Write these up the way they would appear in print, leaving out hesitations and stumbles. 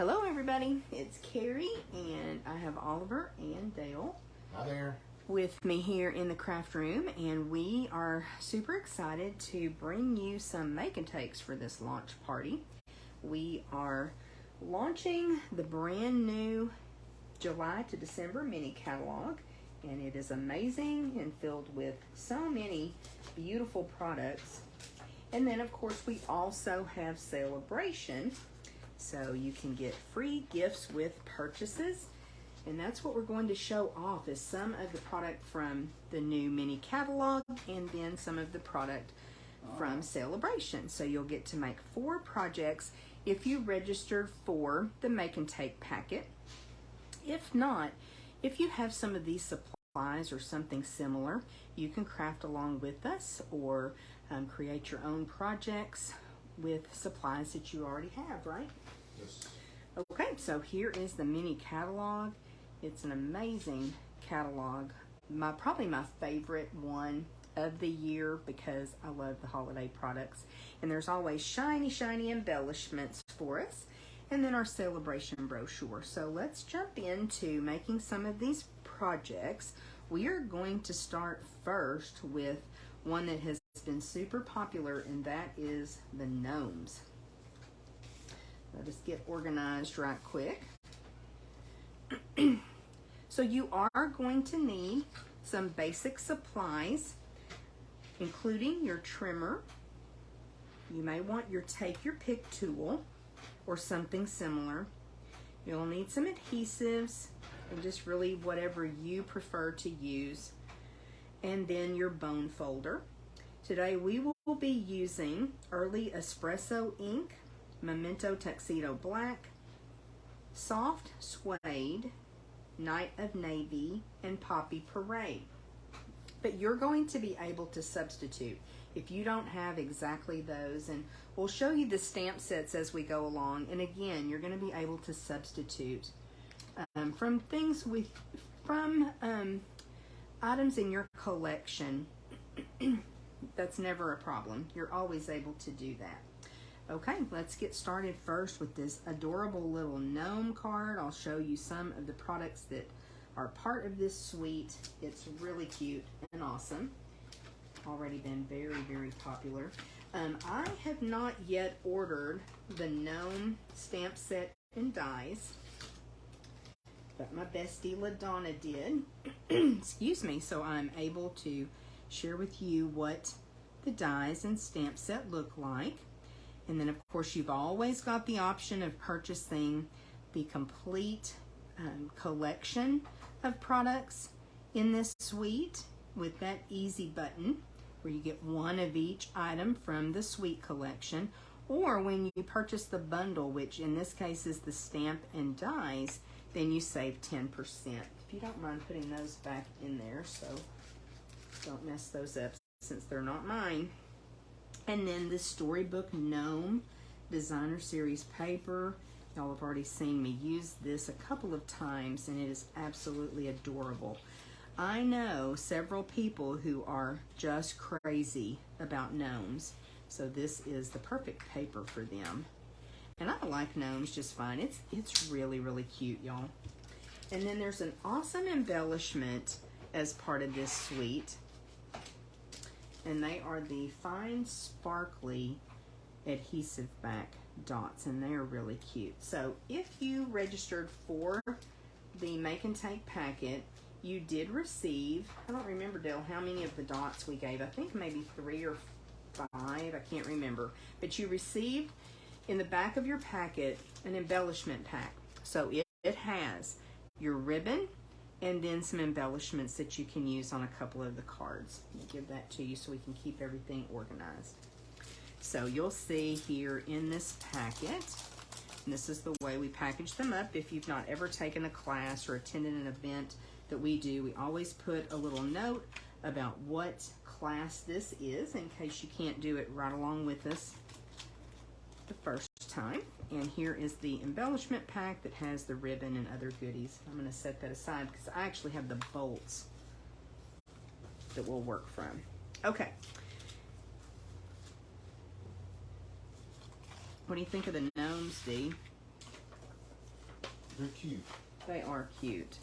Hello everybody, it's Carrie and I have Oliver and Dale Hi there. with me here in the craft room, and we are super excited to bring you some make and takes for this launch party. We are launching the brand new July to December mini catalog, and it is amazing and filled with so many beautiful products. And then of course we also have Celebration, so you can get free gifts with purchases. And that's what we're going to show off, is some of the product from the new mini catalog and then some of the product from Celebration. So you'll get to make 4 projects if you register for the make and take packet. If not, if you have some of these supplies or something similar, you can craft along with us or create your own projects with supplies that you already have, right? Yes. Okay, so here is the mini catalog. It's an amazing catalog. Probably my favorite one of the year because I love the holiday products. And there's always shiny embellishments for us. And then our Celebration brochure. So let's jump into making some of these projects. We are going to start first with one that has been super popular, and that is the gnomes. Let us get organized right quick. So you are going to need some basic supplies, including your trimmer. You may want your take your pick tool or something similar. You'll need some adhesives and just really whatever you prefer to use. And then your bone folder. Today we will be using Early Espresso ink, Memento Tuxedo Black, Soft Suede, Night of Navy, and Poppy Parade. But you're going to be able to substitute if you don't have exactly those, and we'll show you the stamp sets as we go along. And again, you're going to be able to substitute from items in your collection. That's never a problem. You're always able to do that. Okay, let's get started first with this adorable little gnome card. I'll show you some of the products that are part of this suite. It's really cute and awesome. Already been very popular. I have not yet ordered the gnome stamp set and dies, but my bestie LaDonna did. Excuse me. So I'm able to share with you what the dies and stamp set look like. And then, of course, you've always got the option of purchasing the complete collection of products in this suite with that easy button where you get one of each item from the suite collection. Or when you purchase the bundle, which in this case is the stamp and dies, then you save 10%. If you don't mind putting those back in there, so don't mess those up since they're not mine. And then the Storybook Gnome Designer Series paper. Y'all have already seen me use this a couple of times, and it is absolutely adorable. I know several people who are just crazy about gnomes, so this is the perfect paper for them. And I like gnomes just fine. It's really cute, y'all. And then there's an awesome embellishment as part of this suite. And they are the fine sparkly adhesive back dots, and they are really cute. So if you registered for the make and take packet, you did receive, I don't remember, Dale, how many of the dots we gave. I think maybe 3 or 5, I can't remember. But you received in the back of your packet an embellishment pack. So it has your ribbon and then some embellishments that you can use on a couple of the cards. Let me give that to you so we can keep everything organized. So you'll see here in this packet, and this is the way we package them up. If you've not ever taken a class or attended an event that we do, we always put a little note about what class this is in case you can't do it right along with us the first time. And here is the embellishment pack that has the ribbon and other goodies. I'm going to set that aside because I actually have the bolts that will work from. Okay. What do you think of the gnomes, Dee? They're cute. They are cute.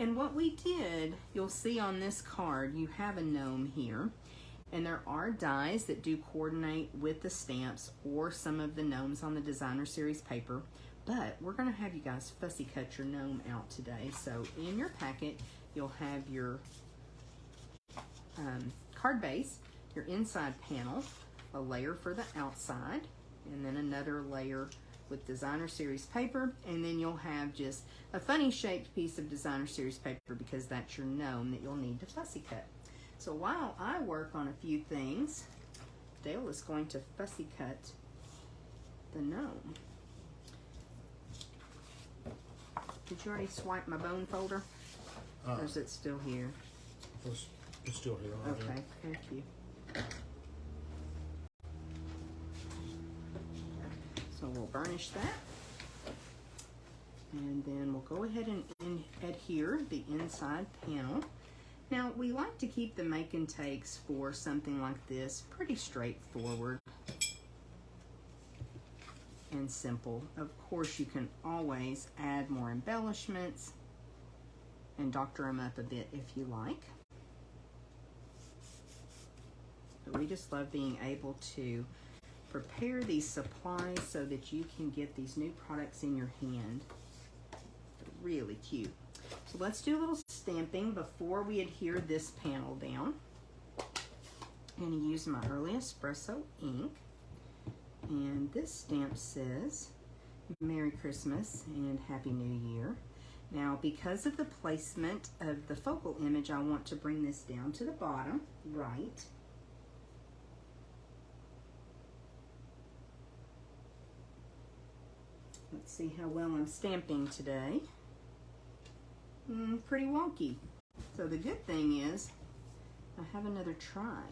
And what we did, you'll see on this card, you have a gnome here. And there are dies that do coordinate with the stamps or some of the gnomes on the Designer Series paper. But we're going to have you guys fussy cut your gnome out today. So in your packet, you'll have your card base, your inside panel, a layer for the outside, and then another layer with Designer Series paper, and then you'll have just a funny shaped piece of Designer Series paper because that's your gnome that you'll need to fussy cut. So while I work on a few things, Dale is going to fussy cut the gnome. Did you already swipe my bone folder? Or is it still here? It's still here. Right Okay, here. thank you. So we'll burnish that. And then we'll go ahead and adhere the inside panel. Now, we like to keep the make and takes for something like this pretty straightforward and simple. Of course, you can always add more embellishments and doctor them up a bit if you like. But we just love being able to prepare these supplies so that you can get these new products in your hand. They're really cute. So let's do a little stamping before we adhere this panel down. I'm going to use my Early Espresso ink. And this stamp says, Merry Christmas and Happy New Year. Now, because of the placement of the focal image, I want to bring this down to the bottom, right. Let's see how well I'm stamping today. Pretty wonky. So the good thing is I have another try,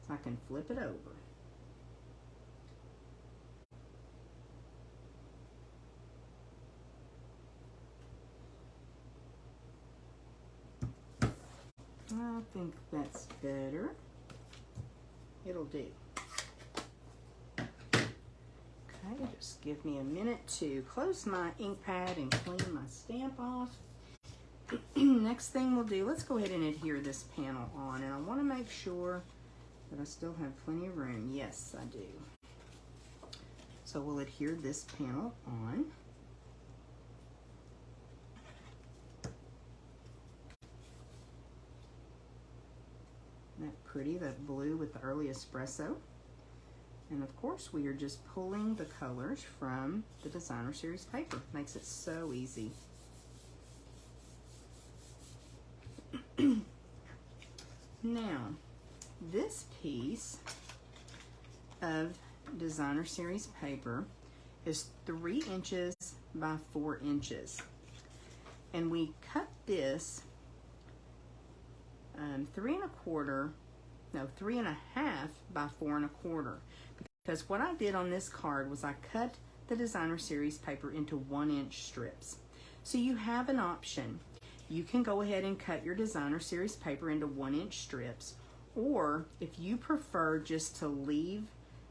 so I can flip it over. I think that's better. It'll do. Okay, just give me a minute to close my ink pad and clean my stamp off. Next thing we'll do, let's go ahead and adhere this panel on, and I want to make sure that I still have plenty of room. Yes, I do. So we'll adhere this panel on. Isn't that pretty, that blue with the Early Espresso? And of course, we are just pulling the colors from the Designer Series paper. Makes it so easy. Now, this piece of Designer Series paper is 3 inches by 4 inches. And we cut this 3 1/4 by 4 1/4. Because what I did on this card was I cut the Designer Series paper into 1-inch strips. So you have an option. You can go ahead and cut your Designer Series paper into 1-inch strips, or if you prefer just to leave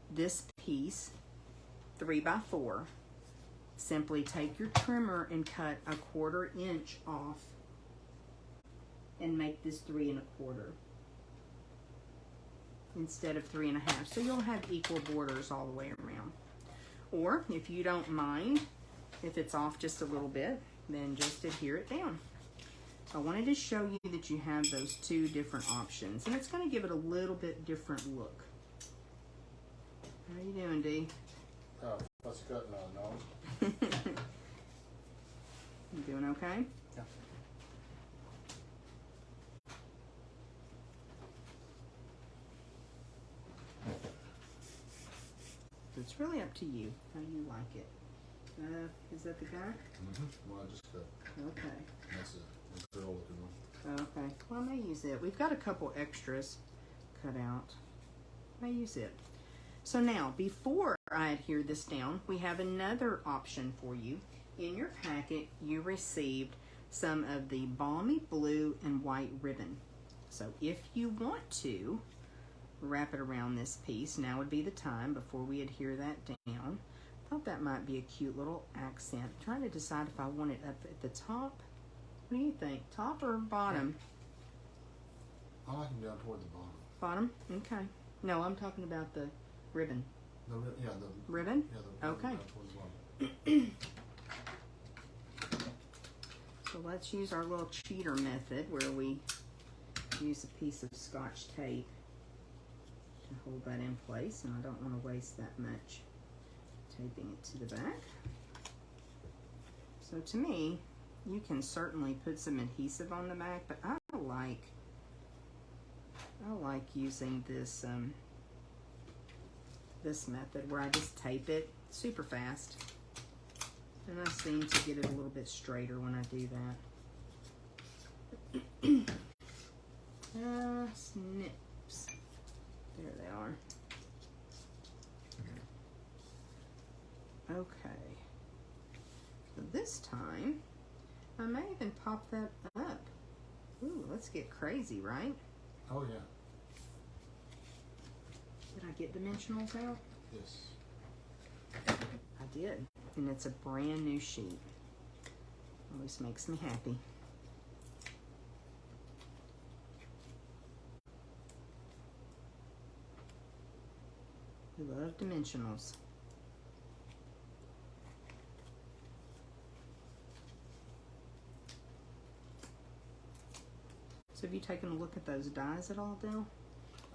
this piece 3 by 4, simply take your trimmer and cut 1/4 inch off and make this 3 1/4 instead of 3 1/2. So you'll have equal borders all the way around. Or if you don't mind, if it's off just a little bit, then just adhere it down. I wanted to show you that you have those 2 different options, and it's going to give it a little bit different look. How you doing, Dee? Fussy cutting on no. You doing okay? Yeah. It's really up to you how you like it. Is that the guy? Well, I just cut. Okay. That's a girl looking one. Okay. Well, I may use it. We've got a couple extras cut out. I may use it. So now, before I adhere this down, we have another option for you. In your packet, you received some of the balmy blue and white ribbon. So if you want to wrap it around this piece, now would be the time before we adhere that down. thought that might be a cute little accent. I'm trying to decide if I want it up at the top. What do you think? Top or bottom? I like them down toward the bottom. Bottom? Okay. No, I'm talking about the ribbon. The Ribbon? Yeah, the Okay. down toward the bottom. So let's use our little cheater method where we use a piece of Scotch tape to hold that in place, and I don't want to waste that much taping it to the back. So to me, you can certainly put some adhesive on the back, but I like using this this method where I just tape it super fast, and I seem to get it a little bit straighter when I do that. Snips. There they are. Okay. So this time, I may even pop that up. Ooh, let's get crazy, right? Oh yeah. Did I get dimensionals out? Yes. I did. And it's a brand new sheet. Always makes me happy. We love dimensionals. So have you taken a look at those dies at all, Dale?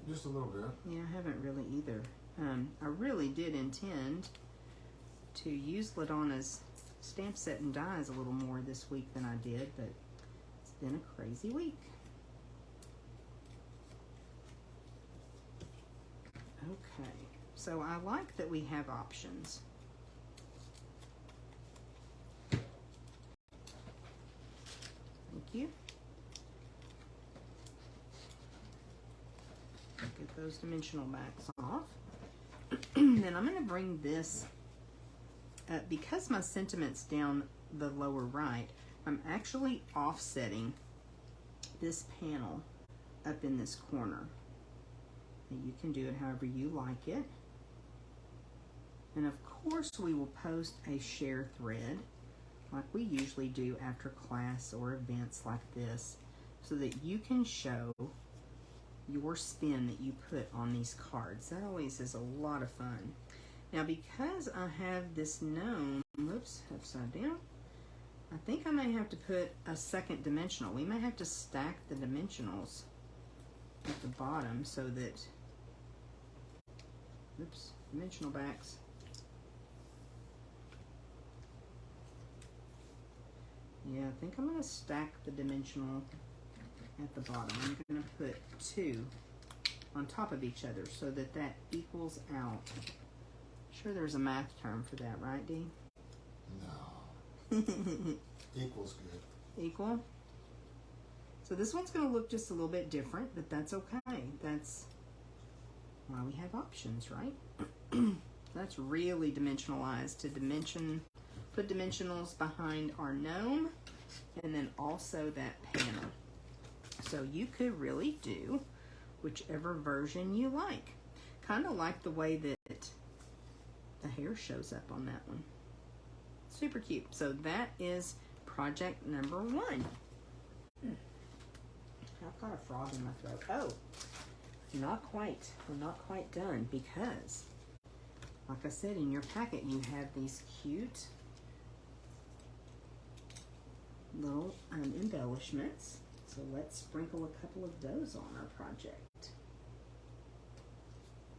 Just a little bit. Yeah, I haven't really either. I really did intend to use Ladonna's stamp set and dies a little more this week than I did, but it's been a crazy week. Okay, so I like that we have options. Thank you. Get those dimensional backs off. Then I'm going to bring this up. Because my sentiment's down the lower right, I'm actually offsetting this panel up in this corner. And you can do it however you like it. And of course we will post a share thread like we usually do after class or events like this, so that you can show your spin that you put on these cards. That always is a lot of fun. Now, because I have this gnome, whoops, upside down, I think I may have to put a second dimensional. We may have to stack the dimensionals at the bottom so that, oops, dimensional backs. Yeah, I think I'm going to stack the dimensional at the bottom. I'm going to put two on top of each other so that that equals out. Sure, there's a math term for that, right, Dee? No. Equals good. Equal? So this one's going to look just a little bit different, but that's okay. That's why we have options, right? That's really dimensionalized to put dimensionals behind our gnome, and then also that panel. So you could really do whichever version you like. Kind of like the way that the hair shows up on that one. Super cute. So that is project number 1. I've got a frog in my throat. Oh, not quite. We're not quite done, because, like I said, in your packet you have these cute little embellishments. So let's sprinkle a couple of those on our project.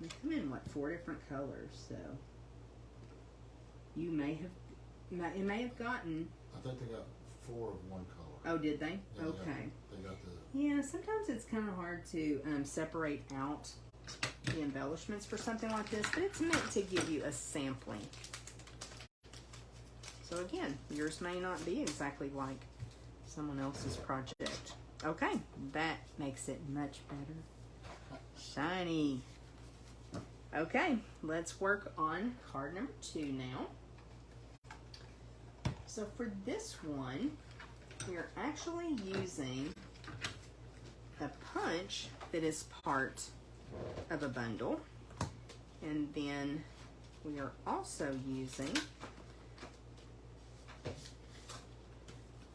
They come in, what, 4 different colors, so you may have gotten... I think they got 4 of one color. Oh, did they? Yeah, okay. They got the... Yeah, sometimes it's kind of hard to separate out the embellishments for something like this, but it's meant to give you a sampling. So again, yours may not be exactly like someone else's project. Okay, that makes it much better. Shiny. Okay, let's work on card number 2 now. So for this one, we're actually using a punch that is part of a bundle, and then we are also using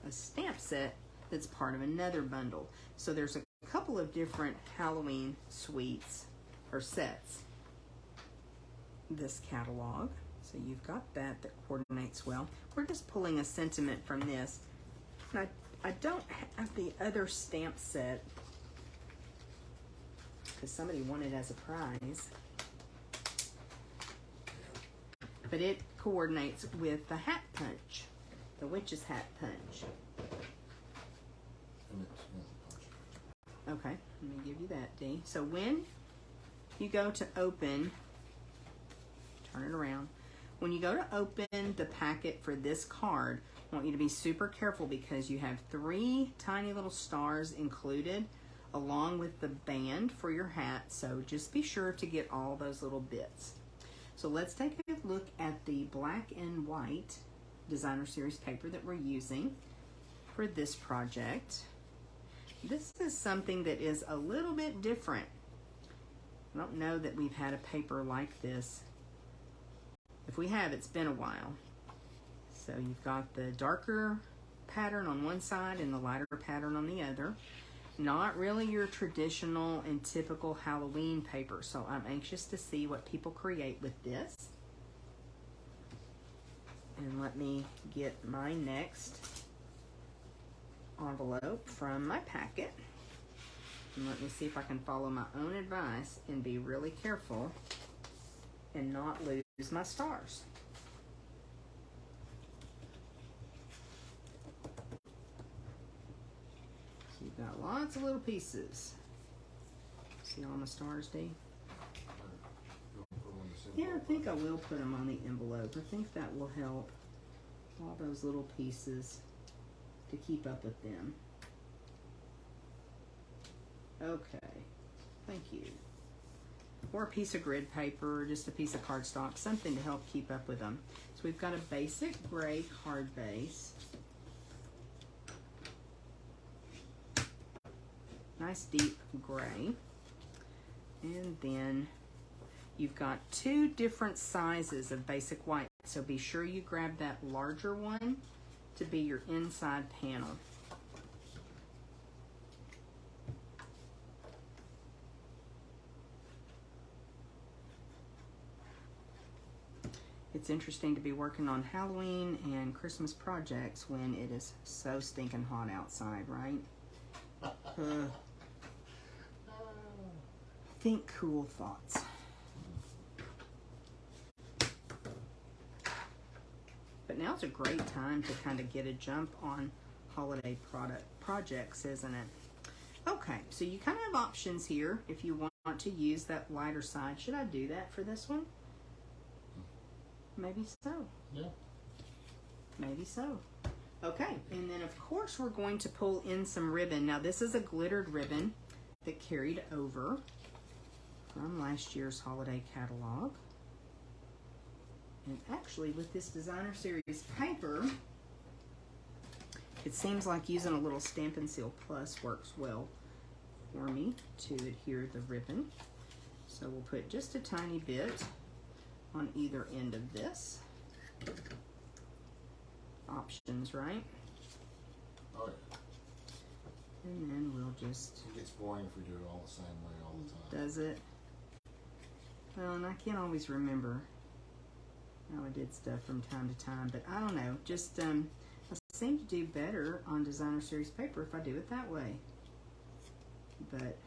a stamp set that's part of another bundle. So there's a couple of different Halloween suites or sets. This catalog. So you've got that coordinates well. We're just pulling a sentiment from this. And I don't have the other stamp set because somebody won it as a prize. But it coordinates with the hat punch, the witch's hat punch. And it's in the punch. Okay, let me give you that, Dee. So when you go to open, turn it around. When you go to open the packet for this card, I want you to be super careful because you have 3 tiny little stars included along with the band for your hat. So just be sure to get all those little bits. So let's take a look at the black and white designer series paper that we're using for this project. This is something that is a little bit different. I don't know that we've had a paper like this. If we have, it's been a while. So you've got the darker pattern on one side and the lighter pattern on the other. Not really your traditional and typical Halloween paper. So I'm anxious to see what people create with this. And let me get my next envelope from my packet. And let me see if I can follow my own advice and be really careful and not lose my stars. So you've got lots of little pieces. See all my stars, Dee? Yeah, I think I will put them on the envelope. I think that will help all those little pieces to keep up with them. Okay, thank you. Or a piece of grid paper, or just a piece of cardstock, something to help keep up with them. So we've got a basic gray card base. Nice deep gray. And then you've got 2 different sizes of basic white. So be sure you grab that larger one to be your inside panel. It's interesting to be working on Halloween and Christmas projects when it is so stinking hot outside, right? Think cool thoughts. But now's a great time to kind of get a jump on holiday projects, isn't it? Okay, so you kind of have options here if you want to use that lighter side. Should I do that for this one? Maybe so. Yeah. Maybe so. Okay, and then of course we're going to pull in some ribbon. Now this is a glittered ribbon that carried over from last year's holiday catalog. And actually with this designer series paper, it seems like using a little Stampin' Seal Plus works well for me to adhere the ribbon. So we'll put just a tiny bit on either end of this. Options, right? Oh yeah. And then we'll just... It gets boring if we do it all the same way all the time. Does it? Well, and I can't always remember how I did stuff from time to time, but I don't know. Just, I seem to do better on designer series paper if I do it that way. But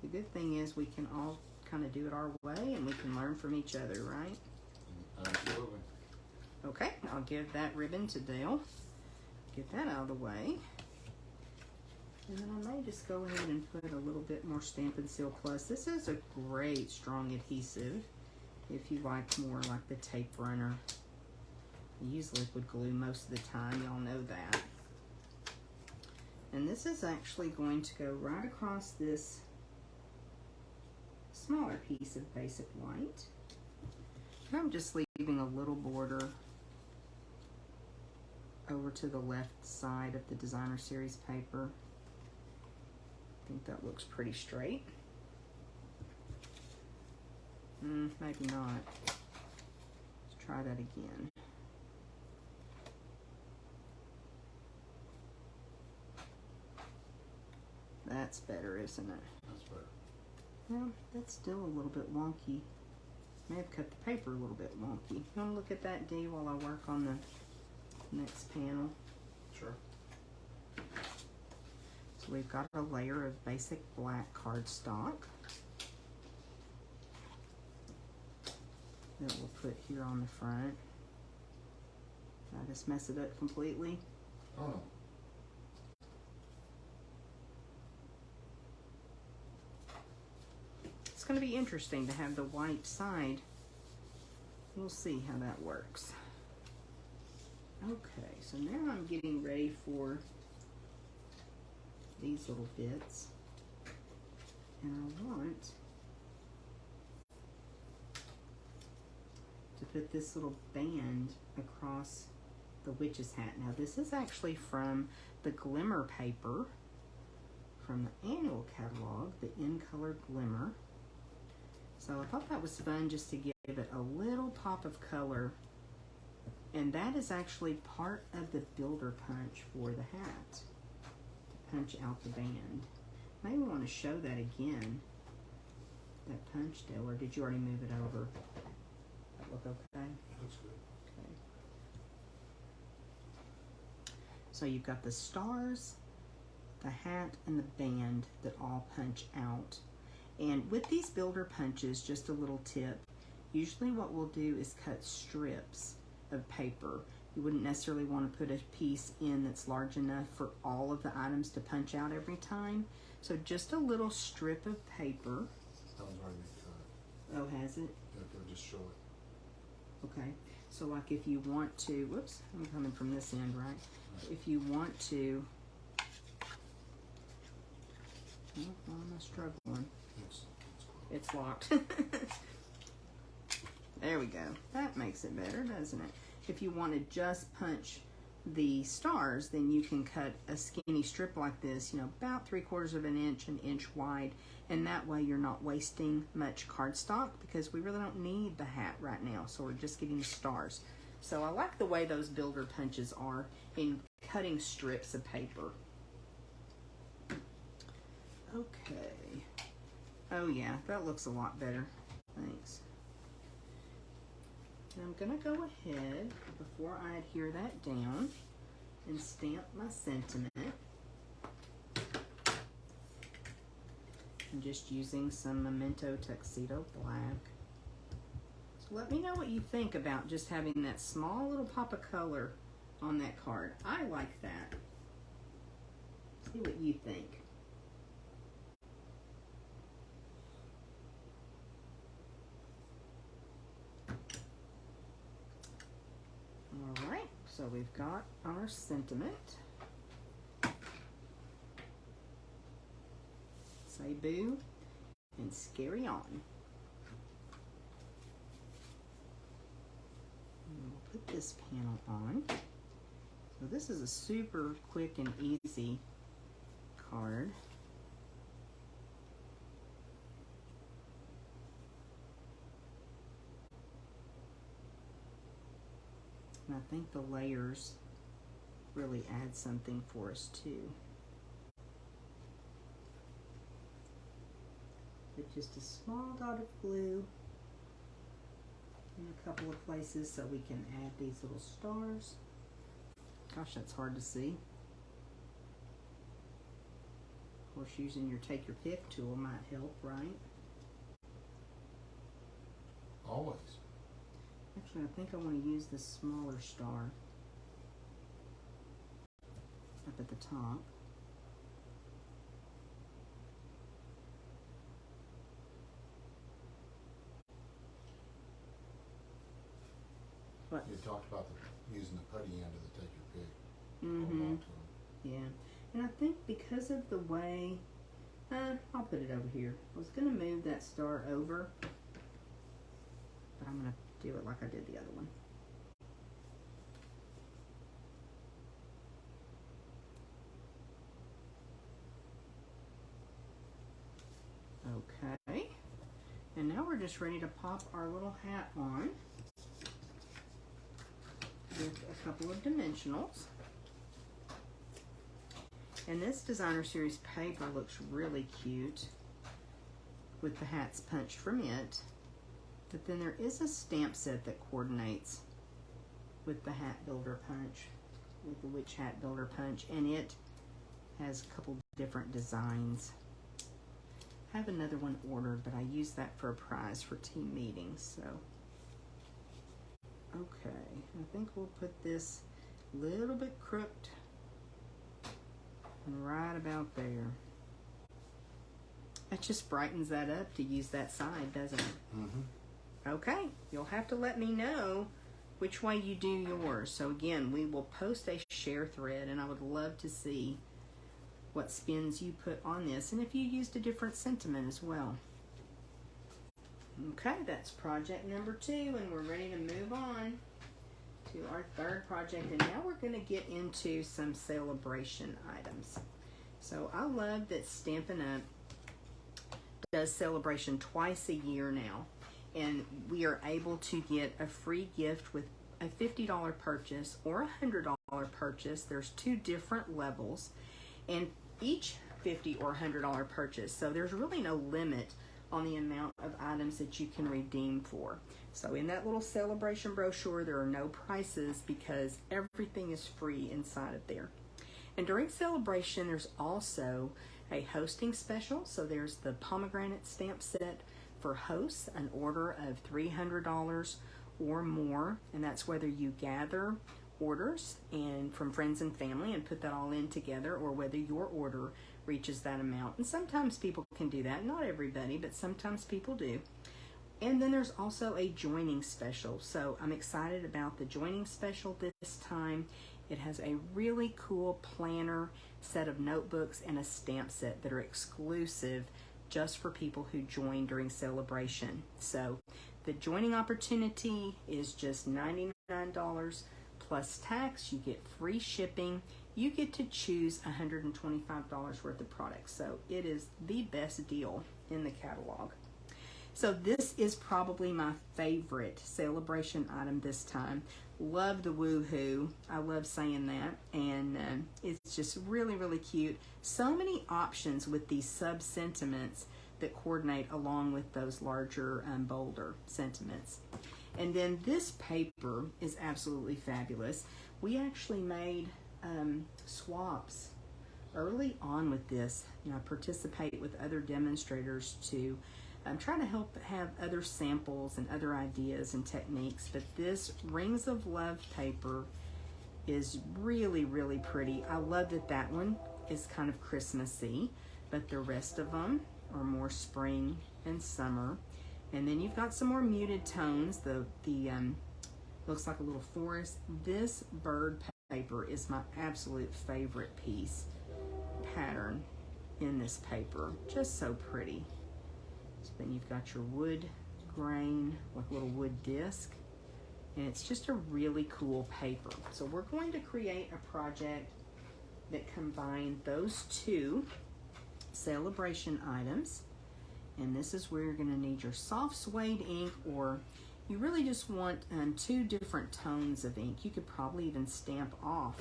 the good thing is we can all kind of do it our way and we can learn from each other, right? Absolutely. Okay, I'll give that ribbon to Dale. Get that out of the way. And then I may just go ahead and put a little bit more Stampin' Seal Plus. This is a great strong adhesive if you like more like the tape runner. I use liquid glue most of the time, y'all know that. And this is actually going to go right across this smaller piece of basic white. And I'm just leaving a little border over to the left side of the designer series paper. I think that looks pretty straight. Maybe not. Try that again. That's better, isn't it? That's better. Well, that's still a little bit wonky. May have cut the paper a little bit wonky. You want to look at that, Dee, while I work on the next panel? Sure. So we've got a layer of basic black cardstock that we'll put here on the front. Did I just mess it up completely? Oh no. It's going to be interesting to have the white side. We'll see how that works. Okay, so now I'm getting ready for these little bits. And I want to put this little band across the witch's hat. Now this is actually from the Glimmer paper from the annual catalog, the In Color Glimmer. So I thought that was fun just to give it a little pop of color. And that is actually part of the builder punch for the hat, to punch out the band. Maybe want to show that again, that punch there, or did you already move it over? That look okay? Looks good. Okay. So you've got the stars, the hat, and the band that all punch out. And with these builder punches, just a little tip, usually what we'll do is cut strips of paper. You wouldn't necessarily want to put a piece in that's large enough for all of the items to punch out every time. So just a little strip of paper. That was already cut. Oh, has it? Yeah, they'll just show it. Okay. So like if you want to, whoops, I'm coming from this end, right? If you want to, oh, why am I struggling? It's locked. There we go. That makes it better, doesn't it? If you want to just punch the stars, then you can cut a skinny strip like this, you know, about 3/4 of an inch wide, and that way you're not wasting much cardstock because we really don't need the hat right now, so we're just getting the stars. So I like the way those builder punches are in cutting strips of paper. Okay. Oh yeah, that looks a lot better. Thanks. And I'm gonna go ahead, before I adhere that down, and stamp my sentiment. I'm just using some Memento Tuxedo Black. So let me know what you think about just having that small little pop of color on that card. I like that. See what you think. Alright, so we've got our sentiment. Say boo and scary on. And we'll put this panel on. So this is a super quick and easy card. And I think the layers really add something for us too. With just a small dot of glue in a couple of places so we can add these little stars. Gosh, that's hard to see. Of course, using your take your pick tool might help, right? Always. Actually, I think I want to use this smaller star up at the top. What? You talked about using the putty end of the take your pick. Mm-hmm. Yeah. And I think because of the way, I'll put it over here. I was going to move that star over, but I'm going to do it like I did the other one. Okay. And now we're just ready to pop our little hat on. with a couple of dimensionals. And this designer series paper looks really cute with the hats punched from it. But then there is a stamp set that coordinates with the hat builder punch, with the witch hat builder punch, and it has a couple different designs. I have another one ordered, but I use that for a prize for team meetings. So, okay, I think we'll put this a little bit crooked and right about there. It just brightens that up to use that side, doesn't it? Mm-hmm. Okay, you'll have to let me know which way you do yours. So again, we will post a share thread, and I would love to see what spins you put on this, and if you used a different sentiment as well. Okay, that's project number 2, and we're ready to move on to our third project, and now we're going to get into some celebration items. So I love that Stampin' Up! Does celebration twice a year now, and we are able to get a free gift with a $50 purchase or a $100 purchase. There's 2 different levels, and each $50 or $100 purchase, so there's really no limit on the amount of items that you can redeem for. So in that little celebration brochure, there are no prices because everything is free inside of there. And during celebration, there's also a hosting special. So there's the pomegranate stamp set for hosts, an order of $300 or more, and that's whether you gather orders and from friends and family and put that all in together, or whether your order reaches that amount. And sometimes people can do that, not everybody, but sometimes people do. And then there's also a joining special. So I'm excited about the joining special this time. It has a really cool planner, set of notebooks, and a stamp set that are exclusive just for people who join during celebration. So the joining opportunity is just $99 plus tax. You get free shipping. You get to choose $125 worth of products. So it is the best deal in the catalog. So this is probably my favorite celebration item this time. Love the woohoo. I love saying that. And it's just really, really cute. So many options with these sub-sentiments that coordinate along with those larger, bolder sentiments. And then this paper is absolutely fabulous. We actually made swaps early on with this. You know, I participate with other demonstrators to try to help have other samples and other ideas and techniques. But this Rings of Love paper is really, really pretty. I love that that one is kind of Christmassy, but the rest of them are more spring and summer. And then you've got some more muted tones. The looks like a little forest. This bird paper is my absolute favorite piece pattern in this paper. Just so pretty. So then you've got your wood grain with a little wood disc, and it's just a really cool paper. So we're going to create a project that combines those 2 celebration items. And this is where you're going to need your soft suede ink, or you really just want 2 different tones of ink. You could probably even stamp off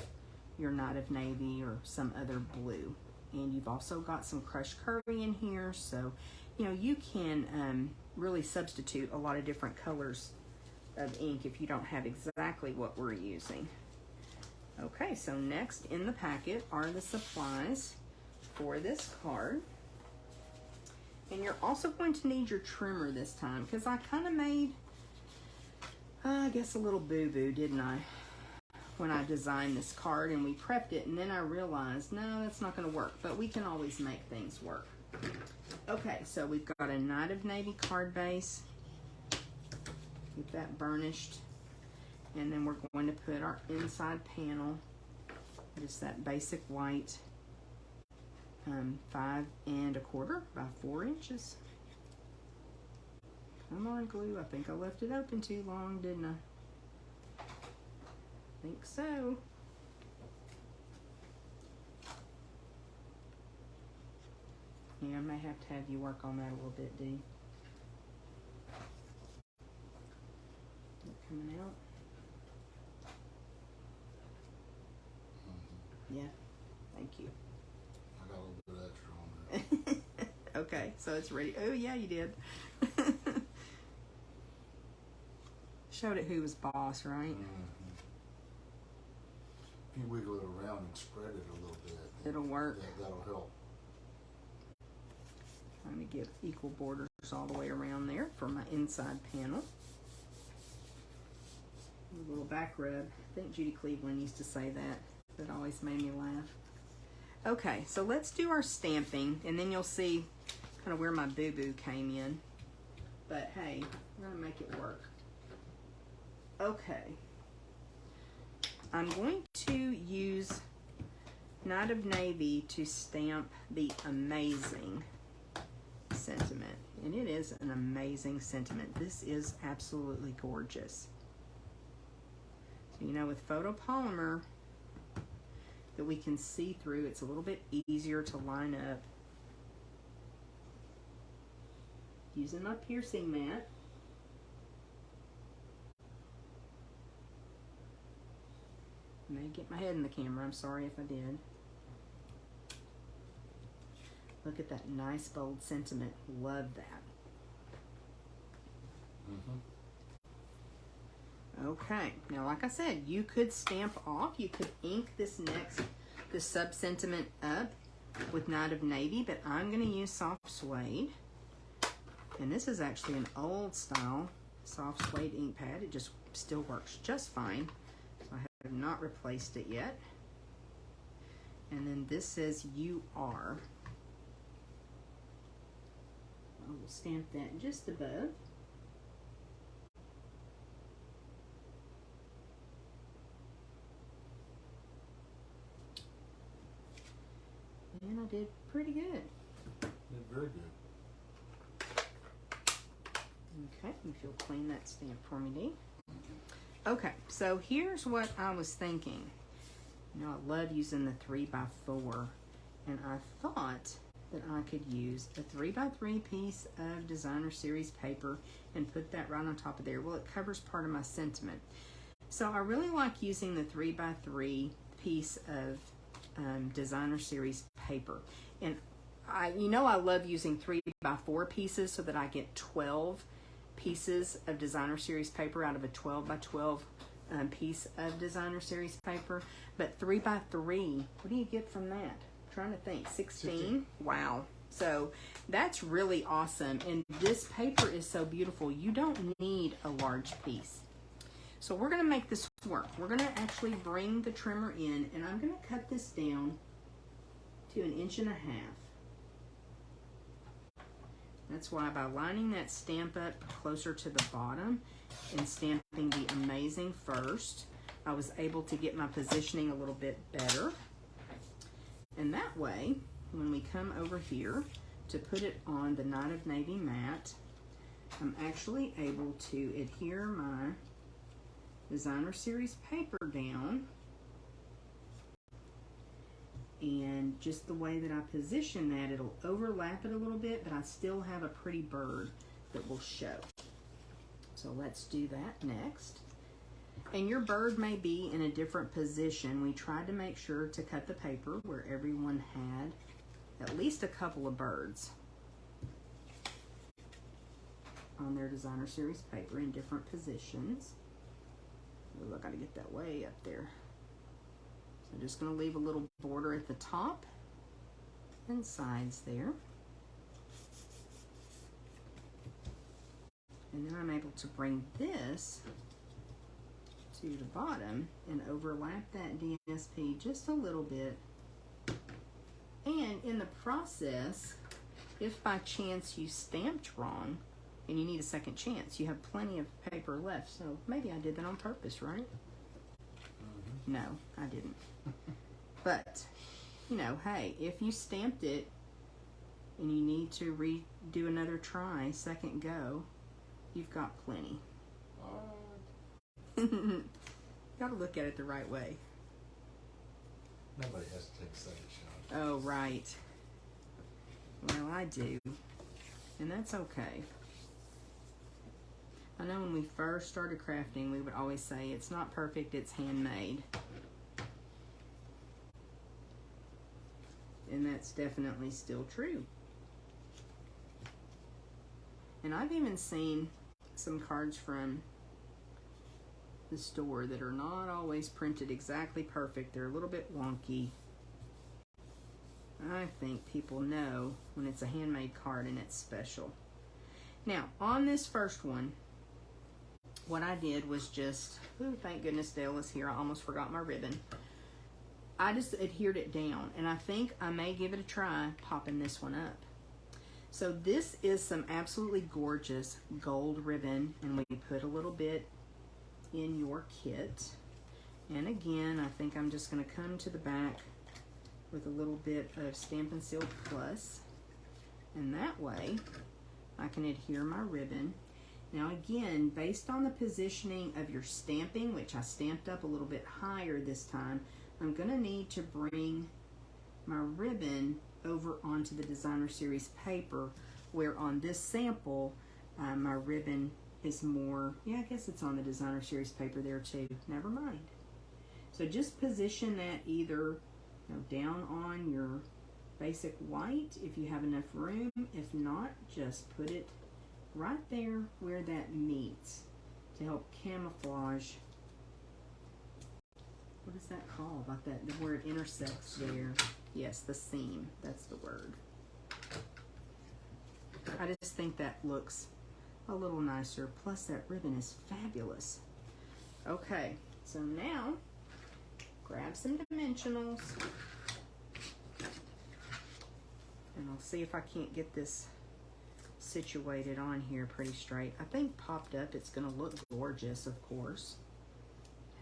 your Night of Navy or some other blue. And you've also got some crushed curly in here, so you know you can really substitute a lot of different colors of ink if you don't have exactly what we're using. Okay, so next in the packet are the supplies for this card. And you're also going to need your trimmer this time, because I kind of made, I guess, a little boo-boo, didn't I, when I designed this card, and we prepped it, and then I realized, no, that's not going to work, but we can always make things work. Okay, so we've got a Night of Navy card base. Keep that burnished. And then we're going to put our inside panel, just that basic white, 5 1/4 by 4 inches. Come on, glue. I think I left it open too long, didn't I? Think so. Yeah, I may have to have you work on that a little bit, Dee. Coming out. Yeah, thank you. I got a little bit extra on there. Okay, so it's ready. Oh, yeah, you did. Showed it who was boss, right? Mm-hmm. If you wiggle it around and spread it a little bit, It'll work. that'll help. Trying to give equal borders all the way around there for my inside panel. A little back rub. I think Judy Cleveland used to say that. That always made me laugh. Okay, so let's do our stamping, and then you'll see kind of where my boo-boo came in. But hey, we're gonna make it work. Okay. I'm going to use Night of Navy to stamp the amazing sentiment. And it is an amazing sentiment. This is absolutely gorgeous. So, you know, with photopolymer that we can see through, it's a little bit easier to line up. Using my piercing mat. I may get my head in the camera. I'm sorry if I did. Look at that nice bold sentiment. Love that. Mm-hmm. Okay. Now, like I said, you could stamp off. You could ink this sub-sentiment up with Night of Navy, but I'm going to use soft suede. And this is actually an old style soft suede ink pad. It just still works just fine. So I have not replaced it yet. And then this says You Are. I will stamp that just above. And I did pretty good. Did very good. Okay, if you'll clean that stamp for me, Dee. Okay, so here's what I was thinking. You know, I love using the 3x4, and I thought that I could use a 3x3 piece of Designer Series paper and put that right on top of there. Well, it covers part of my sentiment. So I really like using the 3x3 piece of Designer Series paper. And I love using 3x4 pieces so that I get 12 pieces of Designer Series paper out of a 12x12 piece of Designer Series paper. But 3x3, what do you get from that? I'm trying to think. 16? Wow. So that's really awesome. And this paper is so beautiful. You don't need a large piece. So we're going to make this work. We're going to actually bring the trimmer in, and I'm going to cut this down to 1.5 inches. That's why by lining that stamp up closer to the bottom and stamping the amazing first, I was able to get my positioning a little bit better. And that way, when we come over here to put it on the Night of Navy mat, I'm actually able to adhere my Designer Series paper down. And just the way that I position that, it'll overlap it a little bit, but I still have a pretty bird that will show. So let's do that next. And your bird may be in a different position. We tried to make sure to cut the paper where everyone had at least a couple of birds on their Designer Series paper in different positions. Ooh, I gotta get that way up there. So I'm just going to leave a little border at the top and sides there. And then I'm able to bring this to the bottom and overlap that DSP just a little bit. And in the process, if by chance you stamped wrong and you need a second chance, you have plenty of paper left. So maybe I did that on purpose, right? Mm-hmm. No, I didn't. But, you know, hey, if you stamped it and you need to redo another try, second go, you've got plenty. Got to look at it the right way. Nobody has to take a second shot. Oh, right. Well, I do. And that's okay. I know when we first started crafting, we would always say, it's not perfect, it's handmade. And that's definitely still true. And I've even seen some cards from the store that are not always printed exactly perfect. They're a little bit wonky. I think people know when it's a handmade card and it's special. Now, on this first one, what I did was just, ooh, thank goodness Dale is here. I almost forgot my ribbon. I just adhered it down, and I think I may give it a try popping this one up. So this is some absolutely gorgeous gold ribbon, and we put a little bit in your kit. And again, I think I'm just going to come to the back with a little bit of Stampin' Seal Plus, and that way I can adhere my ribbon. Now again, based on the positioning of your stamping, which I stamped up a little bit higher this time, I'm going to need to bring my ribbon over onto the Designer Series paper, where on this sample, my ribbon is more, yeah, I guess it's on the Designer Series paper there too. Never mind. So just position that either down on your basic white if you have enough room. If not, just put it right there where that meets to help camouflage. What is that called? Like that, where it intersects there. Yes, the seam. That's the word. I just think that looks a little nicer. Plus that ribbon is fabulous. Okay, so now grab some dimensionals. And I'll see if I can't get this situated on here pretty straight. I think popped up it's going to look gorgeous, of course.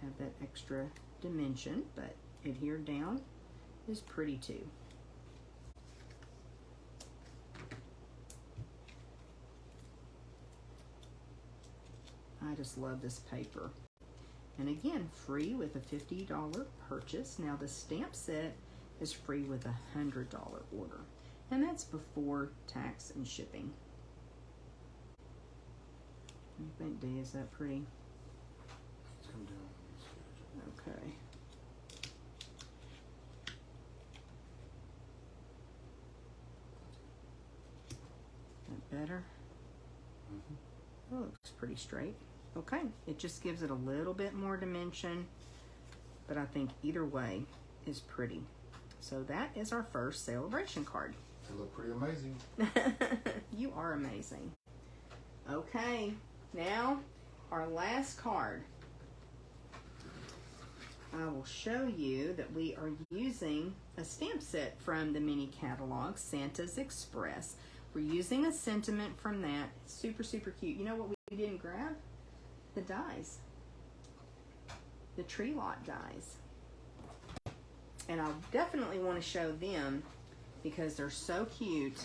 Have that extra dimension, but adhered down is pretty too. I just love this paper. And again, free with a $50 purchase. Now the stamp set is free with a $100 order. And that's before tax and shipping. What do you think, Dee? Is that pretty? Let's come down. Okay. That better? Mm-hmm. Oh, it looks pretty straight. Okay, it just gives it a little bit more dimension, but I think either way is pretty. So that is our first celebration card. They look pretty amazing. You are amazing. Okay, now our last card. I will show you that we are using a stamp set from the mini catalog, Santa's Express. We're using a sentiment from that. Super, super cute. You know what we didn't grab? The dies. The Tree Lot dies. And I definitely want to show them because they're so cute.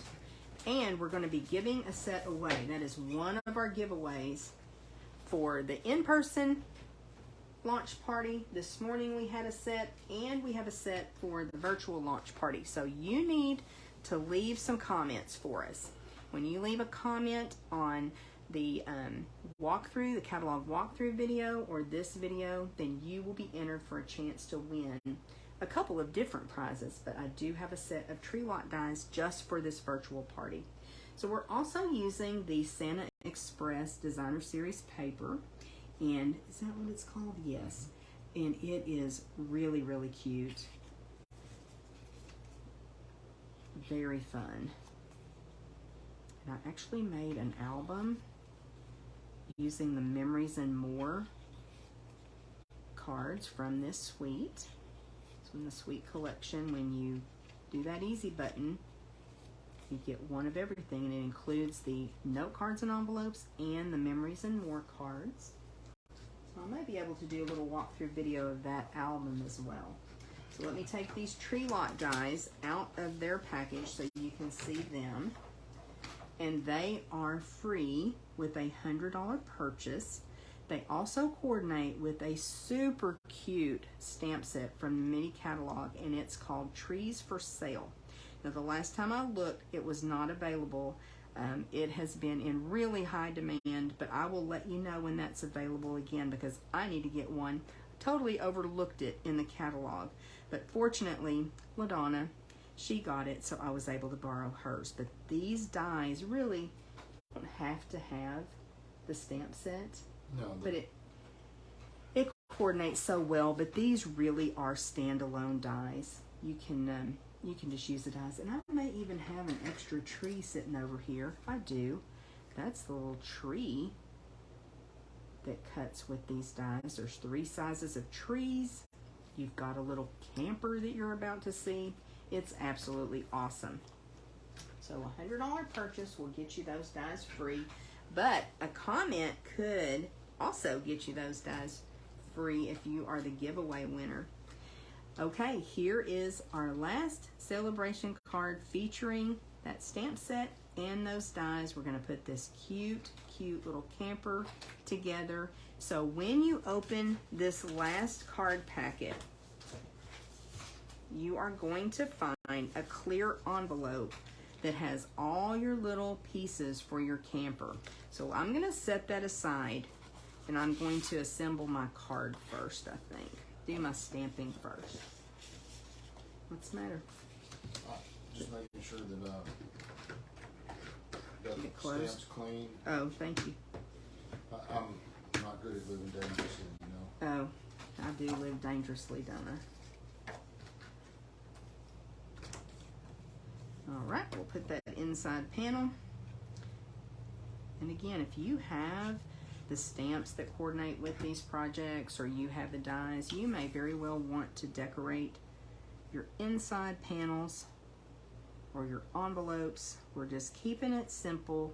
And we're going to be giving a set away. That is one of our giveaways for the in-person launch party. This morning we had a set, and we have a set for the virtual launch party. So you need to leave some comments for us. When you leave a comment on the walkthrough, the catalog walkthrough video, or this video, then you will be entered for a chance to win a couple of different prizes. But I do have a set of Tree Lot dies just for this virtual party. So we're also using the Santa Express Designer Series paper. And is that what it's called? Yes. And it is really, really cute. Very fun. And I actually made an album using the Memories and More cards from this suite. So in the suite collection, when you do that easy button, you get one of everything, and it includes the note cards and envelopes and the Memories and More cards. So I might be able to do a little walkthrough video of that album as well. So let me take these Tree Lot dies out of their package so you can see them. And they are free with a $100 purchase. They also coordinate with a super cute stamp set from the mini catalog, and it's called Trees for Sale. Now the last time I looked, it was not available. It has been in really high demand, but I will let you know when that's available again because I need to get one. Totally overlooked it in the catalog. But fortunately, LaDonna, she got it, so I was able to borrow hers. But these dies really don't have to have the stamp set. No, But it coordinates so well. But these really are standalone dies. You can just use the dies. And I may even have an extra tree sitting over here. I do. That's the little tree that cuts with these dies. There's 3 sizes of trees. You've got a little camper that you're about to see. It's absolutely awesome. So a $100 purchase will get you those dies free, but a comment could also get you those dies free if you are the giveaway winner. Okay, here is our last celebration card featuring that stamp set and those dies. We're going to put this cute little camper together. So when you open this last card packet, you are going to find a clear envelope that has all your little pieces for your camper. So I'm going to set that aside, and I'm going to assemble my card first, I think. Do my stamping first. What's the matter? just making sure that Get the it closed. stamp's clean. Oh, thank you. I'm not good at living dangerously, you know. Oh, I do live dangerously, don't I? All right, we'll put that inside panel. And again, if you have the stamps that coordinate with these projects, or you have the dies, you may very well want to decorate your inside panels or your envelopes. We're just keeping it simple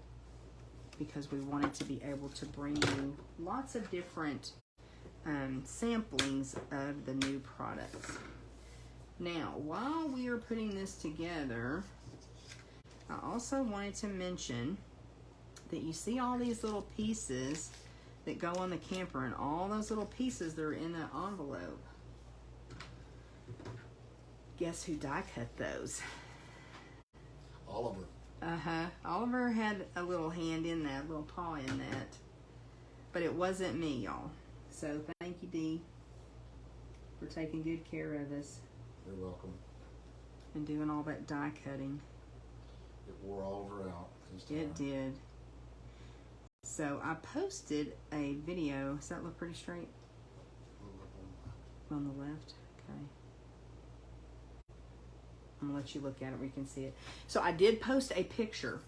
because we wanted to be able to bring you lots of different samplings of the new products. Now, while we are putting this together, I also wanted to mention that you see all these little pieces that go on the camper, and all those little pieces that are in that envelope. Guess who die cut those? Oliver. Uh-huh. Oliver had a little hand in that, a little paw in that. But it wasn't me, y'all. So thank you, Dee, for taking good care of us You're welcome. and doing all that die cutting. It wore Oliver out this time. It did. So I posted a video. Does that look pretty straight? On the left? Okay. I'm going to let you look at it where you can see it. So I did post a picture.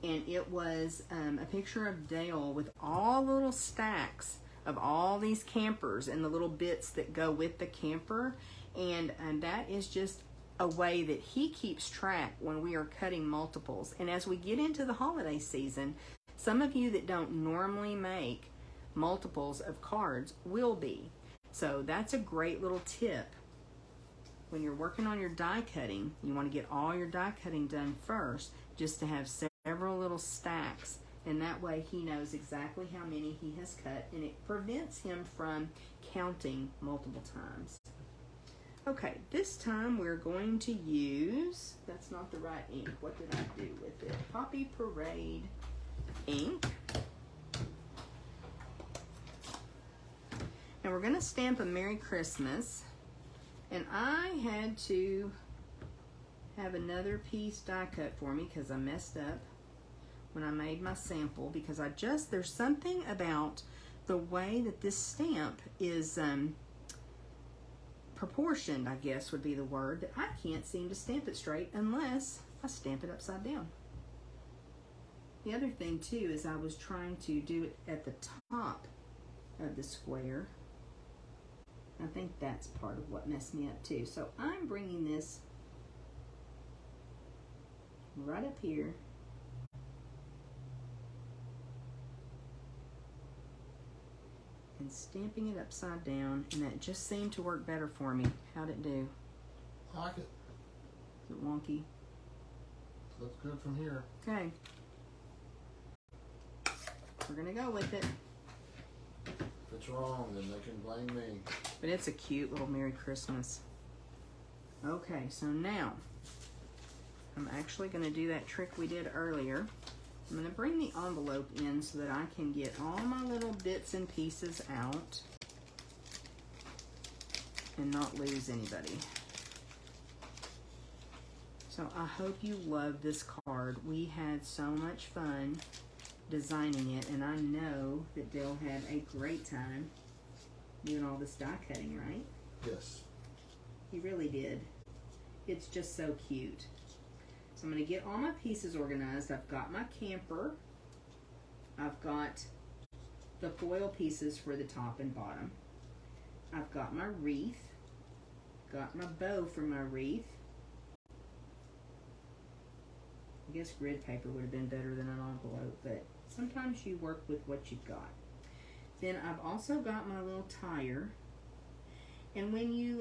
And it was a picture of Dale with all the little stacks of all these campers and the little bits that go with the camper. And that is just a way that he keeps track when we are cutting multiples. And as we get into the holiday season, some of you that don't normally make multiples of cards will be. So that's a great little tip. When you're working on your die cutting, you want to get all your die cutting done first, just to have several little stacks. And that way he knows exactly how many he has cut, and it prevents him from counting multiple times. Okay, this time we're going to use, that's not the right ink. What did I do with it? Poppy Parade ink. And we're going to stamp a Merry Christmas. And I had to have another piece die cut for me because I messed up when I made my sample, because there's something about the way that this stamp is proportioned, I guess would be the word, that I can't seem to stamp it straight unless I stamp it upside down. The other thing too is I was trying to do it at the top of the square. I think that's part of what messed me up too. So I'm bringing this right up here. And stamping it upside down, and that just seemed to work better for me. How'd it do? I like it. Is it wonky? Looks good from here. Okay. We're gonna go with it. If it's wrong, then they can blame me. But it's a cute little Merry Christmas. Okay, so now I'm actually going to do that trick we did earlier. I'm going to bring the envelope in so that I can get all my little bits and pieces out and not lose anybody. So I hope you love this card. We had so much fun designing it, and I know that Dale had a great time doing all this die cutting, right? Yes. He really did. It's just so cute. So I'm going to get all my pieces organized. I've got my camper. I've got the foil pieces for the top and bottom. I've got my wreath. Got my bow for my wreath. I guess grid paper would have been better than an envelope, but sometimes you work with what you've got. Then I've also got my little tire. And when you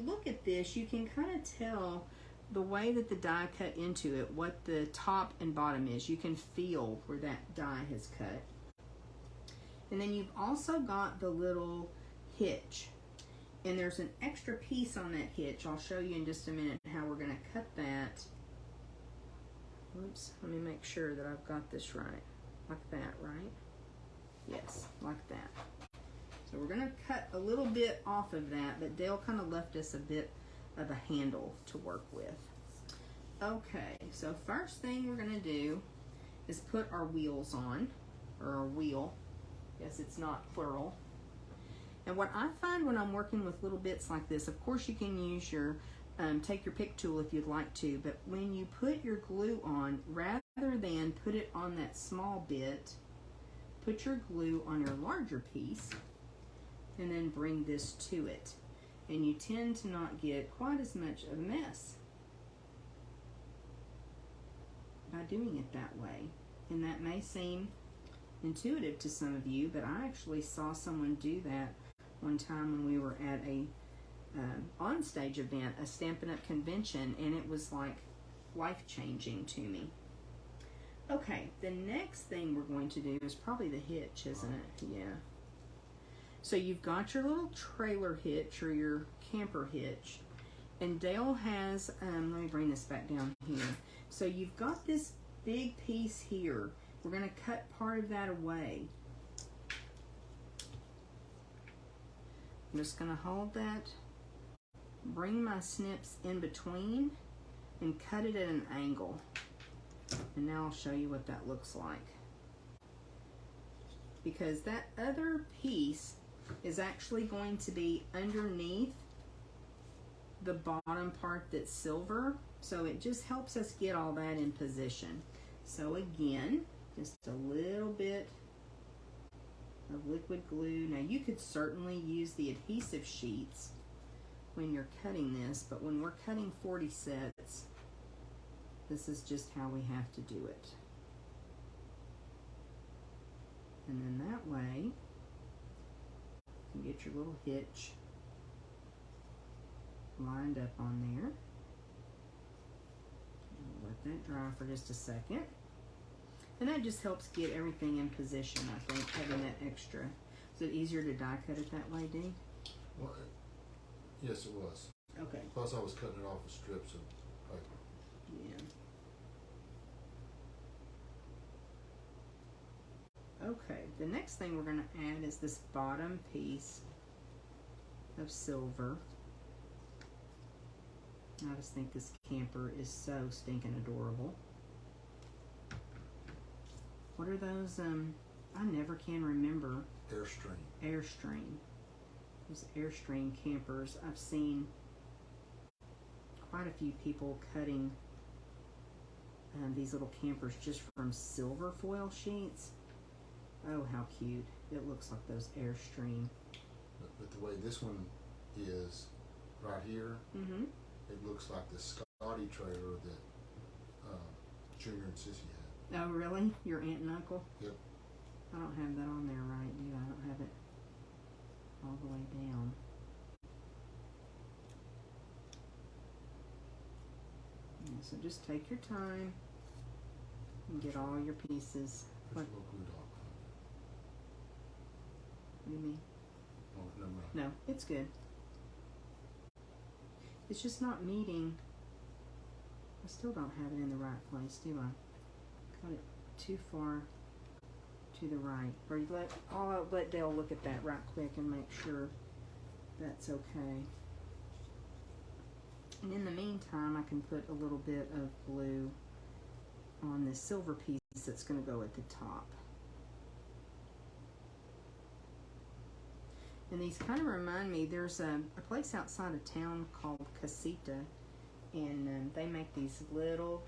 look at this, you can kind of tell the way that the die cut into it, what the top and bottom is. You can feel where that die has cut. And then you've also got the little hitch. And there's an extra piece on that hitch. I'll show you in just a minute how we're going to cut that. Oops, let me make sure that I've got this right. Like that, right? Yes, like that. So we're going to cut a little bit off of that, but Dale kind of left us a bit of a handle to work with. Okay, so first thing we're going to do is put our wheels on, or our wheel. Yes, it's not plural. And what I find when I'm working with little bits like this, of course you can use your, take your pick tool if you'd like to, but when you put your glue on, rather than put it on that small bit, put your glue on your larger piece, and then bring this to it. And you tend to not get quite as much of a mess by doing it that way. And that may seem intuitive to some of you, but I actually saw someone do that one time when we were at a on-stage event, a Stampin' Up! Convention, and it was like life-changing to me. Okay, the next thing we're going to do is probably the hitch, isn't it? Yeah. So you've got your little trailer hitch or your camper hitch, and Dale has, let me bring this back down here. So you've got this big piece here. We're going to cut part of that away. I'm just going to hold that, bring my snips in between, and cut it at an angle. And now I'll show you what that looks like. Because that other piece is actually going to be underneath the bottom part that's silver. So it just helps us get all that in position. So again, just a little bit of liquid glue. Now you could certainly use the adhesive sheets when you're cutting this, but when we're cutting 40 sets, this is just how we have to do it. And then that way, you get your little hitch lined up on there. And let that dry for just a second. And that just helps get everything in position, I think, having that extra. Is it easier to die cut it that way, Dee? Well, yes, it was. Okay. Plus, I was cutting it off with strips of paper. Yeah. Okay, the next thing we're going to add is this bottom piece of silver. I just think this camper is so stinking adorable. What are those? I never can remember. Airstream. Airstream. Those Airstream campers. I've seen quite a few people cutting these little campers just from silver foil sheets. Oh, how cute. It looks like those Airstream. But the way this one is right here, it looks like the Scotty trailer that Junior and Sissy had. Oh, really? Your aunt and uncle? Yep. I don't have that on there right, do I? I don't have it all the way down. Yeah, so just take your time and get all your pieces. There's a little glue dot. What do you mean? Oh, never mind. No, it's good. It's just not meeting. I still don't have it in the right place, do I? Got it too far to the right. Or I'll let Dale look at that right quick and make sure that's okay. And in the meantime, I can put a little bit of glue on this silver piece that's going to go at the top. And these kind of remind me, there's a place outside of town called Casita, and they make these little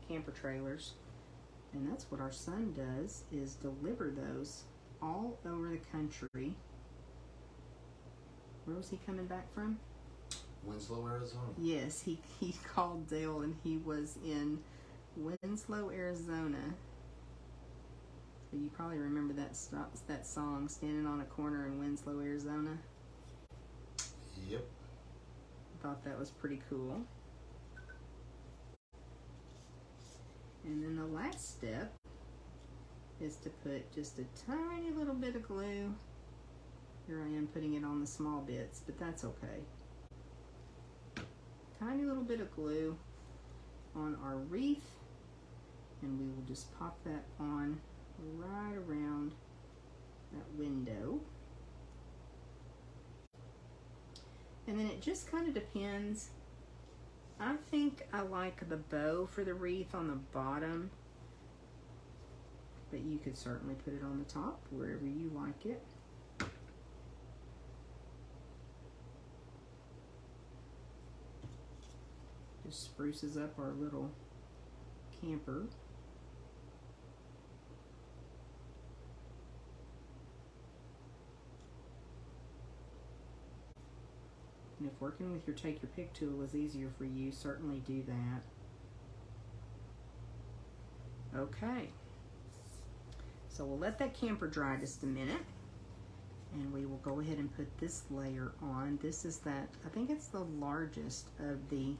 camper trailers. And that's what our son does, is deliver those all over the country. Where was he coming back from? Winslow, Arizona. Yes, he called Dale, and he was in Winslow, Arizona. So you probably remember that song, Standing on a Corner in Winslow, Arizona. Yep. Thought that was pretty cool. And then the last step is to put just a tiny little bit of glue. Here I am putting it on the small bits, but that's okay. Tiny little bit of glue on our wreath, and we will just pop that on right around that window. And then it just kind of depends. I think I like the bow for the wreath on the bottom, but you could certainly put it on the top wherever you like it. Just spruces up our little camper. And if working with your Take Your Pick tool is easier for you, certainly do that. Okay. So we'll let that camper dry just a minute. And we will go ahead and put this layer on. This is that, I think it's the largest of the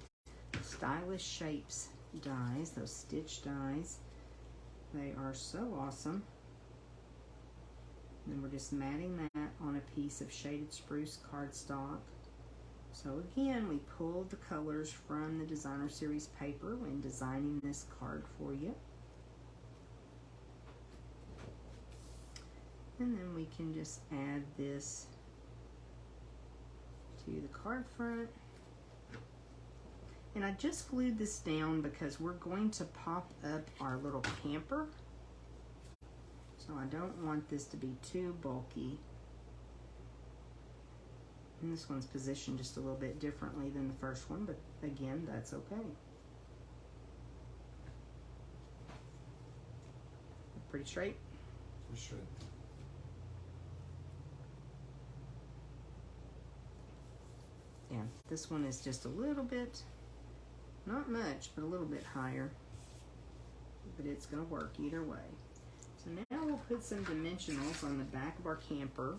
Stylish Shapes dies, those stitch dies. They are so awesome. And then we're just matting that on a piece of shaded spruce cardstock. So again, we pulled the colors from the Designer Series paper when designing this card for you. And then we can just add this to the card front. And I just glued this down because we're going to pop up our little camper. So I don't want this to be too bulky. And this one's positioned just a little bit differently than the first one, but again, that's okay. Pretty straight? Pretty straight. Yeah, this one is just a little bit, not much, but a little bit higher. But it's going to work either way. So now we'll put some dimensionals on the back of our camper.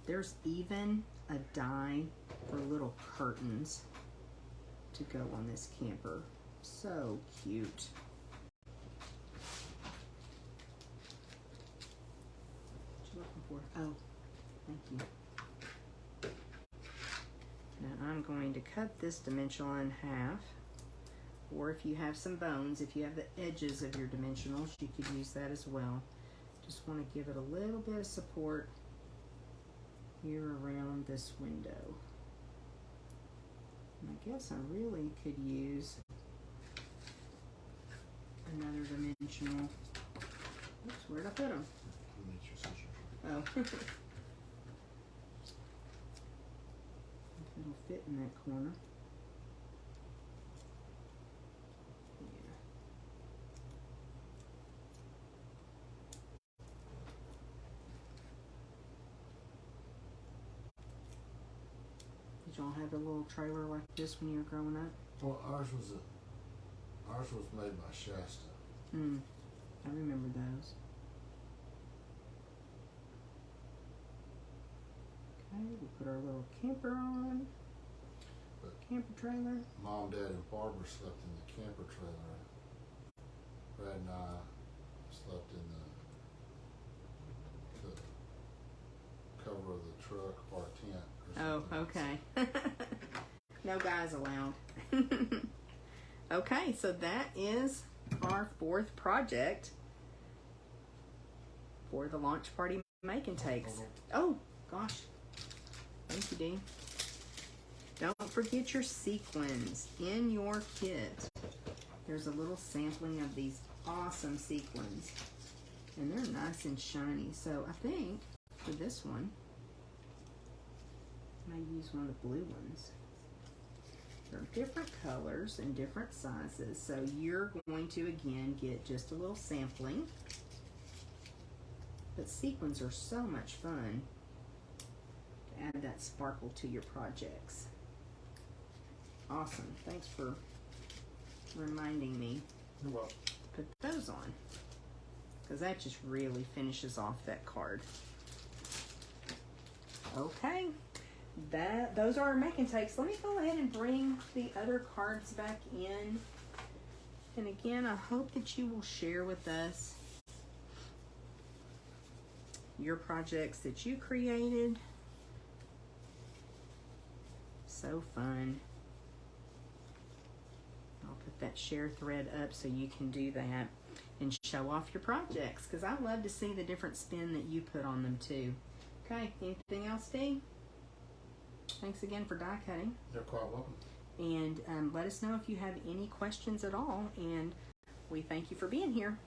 There's even a die for little curtains to go on this camper. So cute. What you looking for? Oh, thank you. Now I'm going to cut this dimensional in half. Or if you have some bones, if you have the edges of your dimensionals, you could use that as well. Just want to give it a little bit of support here around this window. And I guess I really could use another dimensional. Oops, where'd I put them? Oh. If it'll fit in that corner. Yeah. Did y'all have a little trailer like this when you were growing up? Well, ours was made by Shasta. I remember those. Okay, we'll put our little camper on. But camper trailer. Mom, Dad, and Barbara slept in the camper trailer. Brad and I slept in the cover of the truck or tent. Or something. Oh, okay. No guys allowed. Okay, so that is our fourth project for the launch party make and takes. Oh, gosh. Thank you, Dee. Don't forget your sequins in your kit. There's a little sampling of these awesome sequins. And they're nice and shiny. So I think for this one, I might use one of the blue ones. They're different colors and different sizes. So you're going to, again, get just a little sampling. But sequins are so much fun to add that sparkle to your projects. Awesome. Thanks for reminding me You're welcome. to put those on, because that just really finishes off that card. Okay, those are our make and takes. Let me go ahead and bring the other cards back in. And again, I hope that you will share with us your projects that you created. So fun. I'll put that share thread up so you can do that and show off your projects, because I love to see the different spin that you put on them too. Okay, anything else, Dee? Thanks again for die cutting. You're quite welcome. And let us know if you have any questions at all. And we thank you for being here.